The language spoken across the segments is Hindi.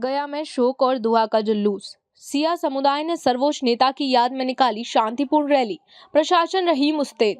गया में शोक और दुआ का जुलूस। सिया समुदाय ने सर्वोच्च नेता की याद में निकाली शांतिपूर्ण रैली। प्रशासन रही मुस्तैद।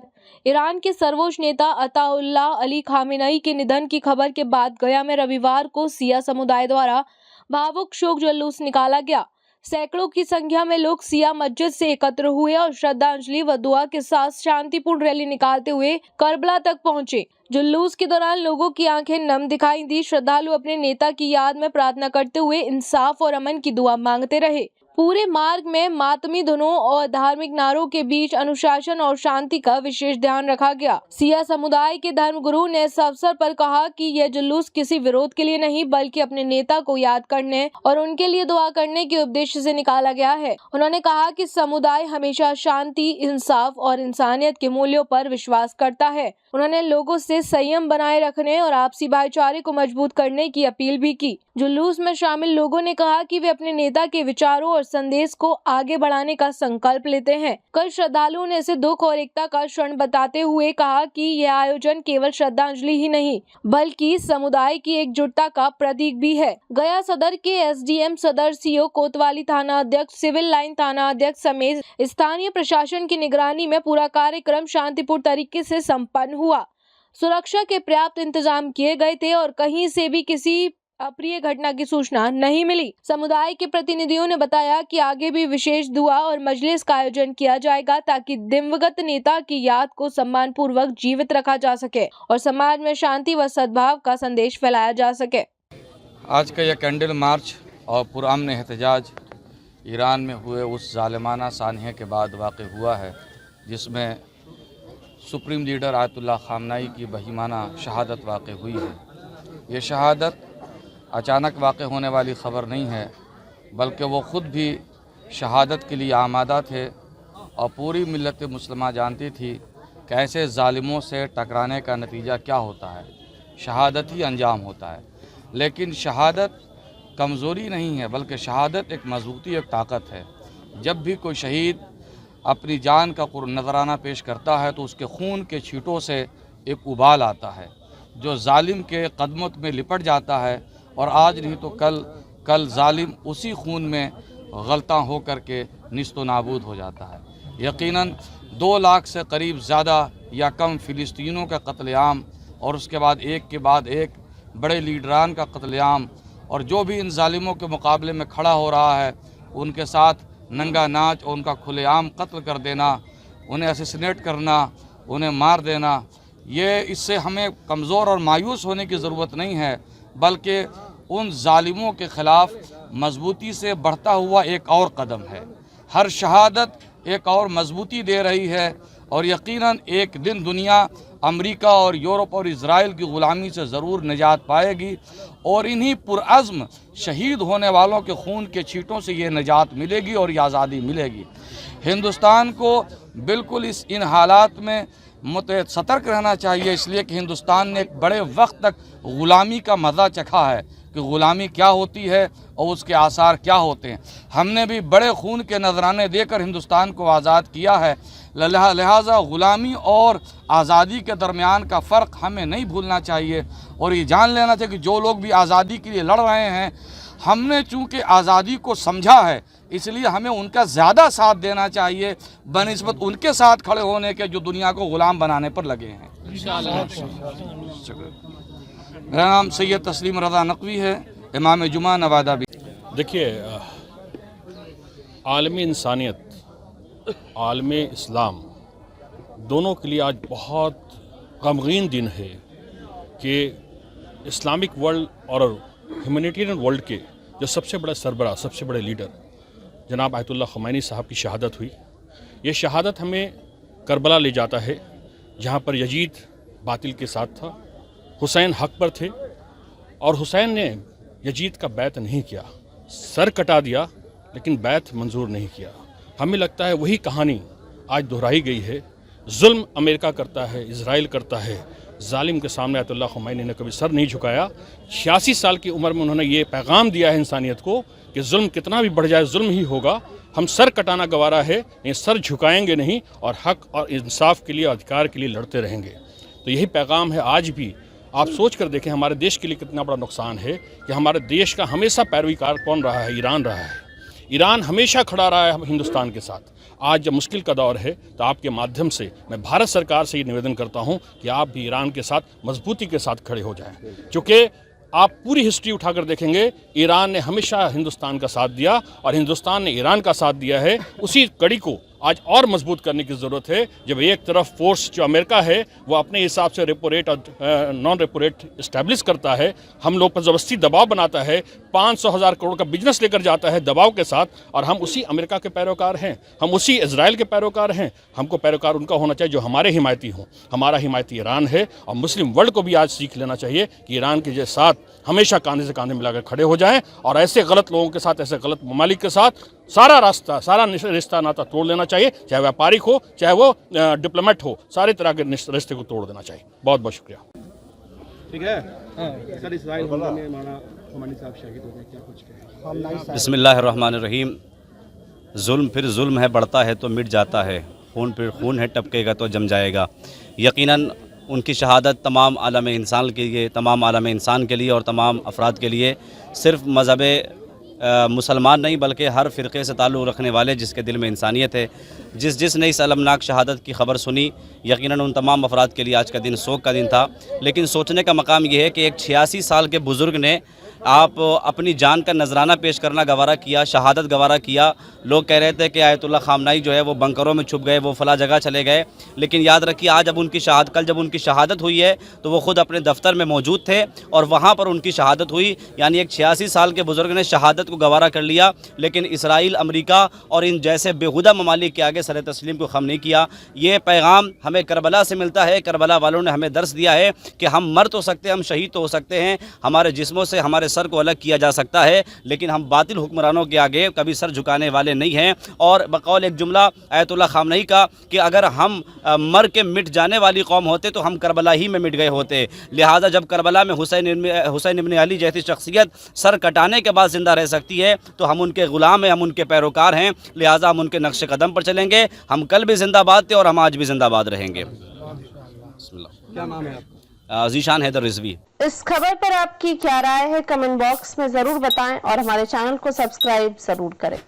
ईरान के सर्वोच्च नेता अताउल्लाह अली खामेनेई के निधन की खबर के बाद गया में रविवार को सिया समुदाय द्वारा भावुक शोक जुलूस निकाला गया। सैकड़ों की संख्या में लोग सिया मस्जिद से एकत्र हुए और श्रद्धांजलि व दुआ के साथ शांतिपूर्ण रैली निकालते हुए करबला तक पहुंचे। जुलूस के दौरान लोगों की आंखें नम दिखाई दी। श्रद्धालु अपने नेता की याद में प्रार्थना करते हुए इंसाफ और अमन की दुआ मांगते रहे। पूरे मार्ग में मातमी धुनों और धार्मिक नारों के बीच अनुशासन और शांति का विशेष ध्यान रखा गया। सिया समुदाय के धर्मगुरु ने इस अवसर पर कहा कि यह जुलूस किसी विरोध के लिए नहीं बल्कि अपने नेता को याद करने और उनके लिए दुआ करने के उद्देश्य से निकाला गया है। उन्होंने कहा कि समुदाय हमेशा शांति, इंसाफ और इंसानियत के मूल्यों पर विश्वास करता है। उन्होंने लोगों से संयम बनाए रखने और आपसी भाईचारे को मजबूत करने की अपील भी की। जुलूस में शामिल लोगों ने कहा कि वे अपने नेता के विचारों और संदेश को आगे बढ़ाने का संकल्प लेते हैं। कई श्रद्धालुओं ने इसे दुख और एकता का क्षण बताते हुए कहा कि यह आयोजन केवल श्रद्धांजलि ही नहीं बल्कि समुदाय की एकजुटता का प्रतीक भी है। गया सदर के एसडीएम सदर सीओ कोतवाली थाना अध्यक्ष, सिविल लाइन थाना अध्यक्ष समेत स्थानीय प्रशासन की निगरानी में पूरा कार्यक्रम शांतिपूर्ण तरीके से संपन्न हुआ। सुरक्षा के पर्याप्त इंतजाम किए गए थे और कहीं से भी किसी अप्रिय घटना की सूचना नहीं मिली। समुदाय के प्रतिनिधियों ने बताया कि आगे भी विशेष दुआ और मजलिस का आयोजन किया जाएगा ताकि दिवंगत नेता की याद को सम्मान पूर्वक जीवित रखा जा सके और समाज में शांति व सद्भाव का संदेश फैलाया जा सके। आज का यह कैंडल मार्च और पुरअमन एहतजाज ईरान में हुए उस जालिमाना सानिया के बाद वाक़ हुआ है, जिसमें सुप्रीम लीडर आयतुल्लाह खामेनेई की बहीमाना शहादत वाक़ हुई है। ये शहादत अचानक वाक़ होने वाली ख़बर नहीं है, बल्कि वो ख़ुद भी शहादत के लिए आमादा थे और पूरी मिल्लत मुस्लिमा जानती थी कि ऐसे ज़ालिमों से टकराने का नतीजा क्या होता है, शहादत ही अंजाम होता है। लेकिन शहादत कमज़ोरी नहीं है, बल्कि शहादत एक मजबूती, एक ताकत है। जब भी कोई शहीद अपनी जान का नजराना पेश करता है तो उसके खून के छींटों से एक उबाल आता है जो जालिम के कदमों में लिपट जाता है और आज नहीं तो कल जालिम उसी खून में गलता हो करके निस्तो नाबूद हो जाता है। यकीनन 2 लाख से करीब ज़्यादा या कम फ़िलिस्तीनों का कत्लेआम और उसके बाद एक बड़े लीडरान का कत्लेआम और जो भी इन जालिमों के मुकाबले में खड़ा हो रहा है उनके साथ नंगा नाच और उनका खुलेआम कत्ल कर देना, उन्हें असैसिनेट करना, उन्हें मार देना, ये इससे हमें कमज़ोर और मायूस होने की ज़रूरत नहीं है, बल्कि उन जालिमों के ख़िलाफ़ मजबूती से बढ़ता हुआ एक और कदम है। हर शहादत एक और मजबूती दे रही है और यकीनन एक दिन दुनिया अमेरिका और यूरोप और इज़राइल की ग़ुलामी से ज़रूर निजात पाएगी और इन्हीं पुरअज़्म शहीद होने वालों के खून के छींटों से ये निजात मिलेगी और ये आज़ादी मिलेगी। हिंदुस्तान को बिल्कुल इन हालात में सतर्क रहना चाहिए, इसलिए कि हिंदुस्तान ने एक बड़े वक्त तक ग़ुलामी का मज़ा चखा है कि ग़ुलामी क्या होती है और उसके आसार क्या होते हैं। हमने भी बड़े खून के नजराने देकर हिंदुस्तान को आज़ाद किया है, लिहाजा ग़ुलामी और आज़ादी के दरमियान का फ़र्क हमें नहीं भूलना चाहिए और ये जान लेना चाहिए कि जो लोग भी आज़ादी के लिए लड़ रहे हैं, हमने चूँकि आज़ादी को समझा है इसलिए हमें उनका ज़्यादा साथ देना चाहिए बनिस्बत उनके साथ खड़े होने के जो दुनिया को ग़ुलाम बनाने पर लगे हैं। मेरा नाम सैयद तस्लीम रज़ा नकवी है, इमाम जुमा नवादा भी। देखिए, आलमी इंसानियत, आलमी इस्लाम दोनों के लिए आज बहुत गमगीन दिन है कि इस्लामिक वर्ल्ड और ह्यूमैनिटेरियन वर्ल्ड के जो सबसे बड़ा सरबराह, सबसे बड़े लीडर जनाब आयतुल्लाह खामेनेई साहब की शहादत हुई। ये शहादत हमें करबला ले जाता है जहाँ पर यजीद बातिल के साथ था, हुसैन हक पर थे और हुसैन ने यजीद का बैत नहीं किया, सर कटा दिया लेकिन बैत मंजूर नहीं किया। हमें लगता है वही कहानी आज दोहराई गई है। जुल्म अमेरिका करता है, इज़राइल करता है, जालिम के सामने आयतुल्लाह खामेनेई ने कभी सर नहीं झुकाया। 86 साल की उम्र में उन्होंने ये पैगाम दिया है इंसानियत को कि जुल्म कितना भी बढ़ जाए जुल्म ही होगा, हम सर कटाना गवारा है, ये सर झुकाएंगे नहीं और हक और इंसाफ के लिए, अधिकार के लिए लड़ते रहेंगे। तो यही पैगाम है आज भी आप सोच कर देखें हमारे देश के लिए कितना बड़ा नुकसान है कि हमारे देश का हमेशा पैरवीकार कौन रहा है? ईरान रहा है। ईरान हमेशा खड़ा रहा है हिंदुस्तान के साथ। आज जब मुश्किल का दौर है तो आपके माध्यम से मैं भारत सरकार से ये निवेदन करता हूँ कि आप भी ईरान के साथ मजबूती के साथ खड़े हो जाएं, क्योंकि आप पूरी हिस्ट्री उठाकर देखेंगे ईरान ने हमेशा हिंदुस्तान का साथ दिया और हिंदुस्तान ने ईरान का साथ दिया है। उसी कड़ी को आज और मजबूत करने की ज़रूरत है। जब एक तरफ फोर्स जो अमेरिका है वो अपने हिसाब से रेपो रेट और नॉन रेपो रेट इस्टेब्लिश करता है, हम लोग पर ज़बरदस्ती दबाव बनाता है, 500,000 करोड़ का बिजनेस लेकर जाता है दबाव के साथ, और हम उसी अमेरिका के पैरोकार हैं, हम उसी इजराइल के पैरोकार हैं। हमको पैरोकार उनका होना चाहिए जो हमारे हिमायती हों। हमारा हिमायती ईरान है और मुस्लिम वर्ल्ड को भी आज सीख लेना चाहिए कि ईरान के साथ हमेशा कांधे से कांधे मिलाकर खड़े हो जाएं और ऐसे गलत लोगों के साथ, ऐसे गलत ममालिक के साथ सारा रिश्ता नाता तोड़ लेना चाहिए, चाहे व्यापारिक हो चाहे वो डिप्लोमेट हो, सारे तरह के रिश्ते को तोड़ देना चाहिए। बहुत बहुत शुक्रिया। ठीक है सर, इस्राइल हमले में हमारा हमारी साहब शहीद हो गए, क्या कुछ कहें? बिस्मिल्लाहिर्रहमानिर्रहीम। जुल्म फिर जुल्म है, बढ़ता है तो मिट जाता है, खून फिर खून है, टपकेगा तो जम जाएगा। यकीनन उनकी शहादत तमाम आलम इंसान के लिए, तमाम आलम इंसान के लिए और तमाम अफराद के लिए, सिर्फ मज़हब मुसलमान नहीं बल्कि हर फ़िरक़े से ताल्लुक़ रखने वाले जिसके दिल में इंसानियत है, जिसने इस अलमनाक शहादत की ख़बर सुनी, यकीनन उन तमाम अफराद के लिए आज का दिन शोक का दिन था। लेकिन सोचने का मकाम यह है कि एक 86 साल के बुज़ुर्ग ने आप अपनी जान का नजराना पेश करना गवारा किया, शहादत गवारा किया। लोग कह रहे थे कि आयतुल्ला खामनाई जो है वो बंकरों में छुप गए, वो फला जगह चले गए, लेकिन याद रखिए आज कल जब उनकी शहादत हुई है तो वो ख़ुद अपने दफ्तर में मौजूद थे और वहाँ पर उनकी शहादत हुई। यानी एक 86 साल के बुज़ुर्ग ने शहादत को गवारा कर लिया, लेकिन इसराइल, अमेरिका और इन जैसे बेहुदा ममालिक के आगे सर तस्लीम को खम नहीं किया। ये पैगाम हमें करबला से मिलता है। करबला वालों ने हमें दर्स दिया है कि हम मर तो सकते हैं, हम शहीद तो हो सकते हैं, हमारे जिस्मों से हमारे सर को अलग किया जा सकता है, लेकिन हम बातिल हुक्मरानों के आगे कभी सर झुकाने वाले नहीं हैं। और बकौल एक जुमला आयतुल्ला खामनई का कि अगर हम मर के मिट जाने वाली कौम होते तो हम करबला ही में मिट गए होते। लिहाजा जब करबला में हुसैन इब्न अली जैसी शख्सियत सर कटाने के बाद ज़िंदा रह सकती है तो हम उनके ग़ुलाम हैं, हम उनके पैरोकार हैं। लिहाजा हम उनके नक्श कदम पर चलेंगे। हम कल भी जिंदाबाद थे और हम आज भी जिंदाबाद रहेंगे। क्या नाम है आपका? ज़ीशान हैदर रिजवी। इस खबर पर आपकी क्या राय है? कमेंट बॉक्स में ज़रूर बताएं और हमारे चैनल को सब्सक्राइब ज़रूर करें।